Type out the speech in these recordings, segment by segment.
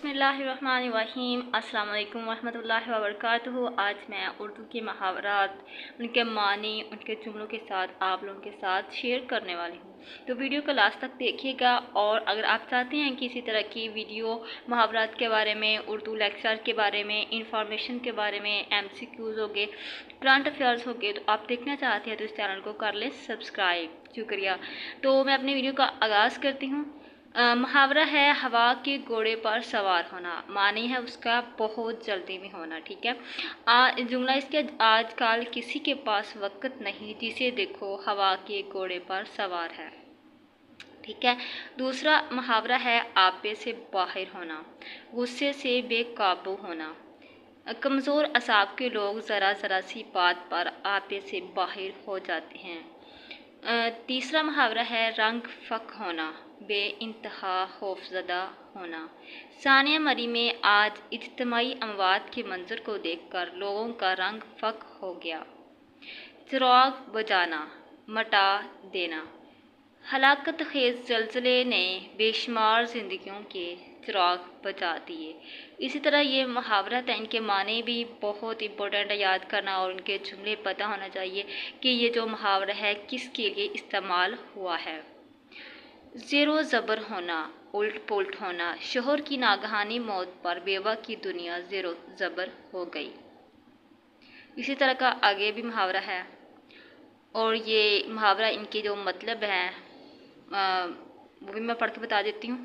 बिस्मिल्लाहिर्रहमानिर्रहीम। अस्सलाम वालेकुम वरहमतुल्लाहि वबरकातुहू। आज मैं उर्दू के मुहावरात, उनके मानी, उनके जुमलों के साथ आप लोगों के साथ शेयर करने वाली हूँ। तो वीडियो को लास्ट तक देखिएगा। और अगर आप चाहते हैं कि इसी तरह की वीडियो मुहावरात के बारे में, उर्दू लेक्चर के बारे में, इंफॉर्मेशन के बारे में, MCQs हो गए, करंट अफेयर्स हो गए, तो आप देखना चाहते हैं तो इस चैनल को कर लें सब्सक्राइब। शुक्रिया। तो मैं अपनी वीडियो का आगाज़ करती हूँ। मुहावरा है हवा के घोड़े पर सवार होना। मानी है उसका बहुत जल्दी में होना। ठीक है। जुमला इसके आजकल किसी के पास वक्त नहीं, जिसे देखो हवा के घोड़े पर सवार है। ठीक है। दूसरा मुहावरा है आपे से बाहर होना, गुस्से से बेकाबू होना। कमज़ोर असाब के लोग ज़रा ज़रा सी बात पर आपे से बाहर हो जाते हैं। तीसरा मुहावरा है रंग फ़क होना, बेइंतहा खौफज़दा होना। सानिया मरी में आज इज्तिमाई अमवात के मंजर को देखकर लोगों का रंग फ़क हो गया। चिराग बुझाना, मटा देना। हलाकत खेज जलजले ने बेशुमार जिंदगियों के चिराग बुझा दिए। इसी तरह ये मुहावरत है, इनके माने भी बहुत इंपॉर्टेंट है याद करना, और उनके जुमले पता होना चाहिए कि ये जो मुहावरा है किसके लिए इस्तेमाल हुआ है। ज़ेरो ज़बर होना, उल्ट पुल्ट होना। शोहर की नागहानी मौत पर बेवा की दुनिया ज़ेरो ज़बर हो गई। इसी तरह का आगे भी मुहावरा है, और ये मुहावरा इनके जो मतलब हैं वो भी मैं पढ़ के बता देती हूँ।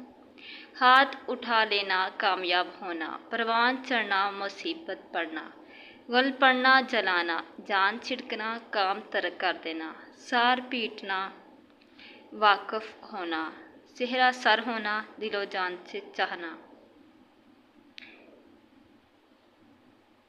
हाथ उठा लेना कामयाब होना, परवान चढ़ना मुसीबत पड़ना। गल पड़ना जलाना, जान छिड़कना काम तरक कर देना। सार पीटना वाकफ होना, सेहरा सर होना दिलो जान से चाहना।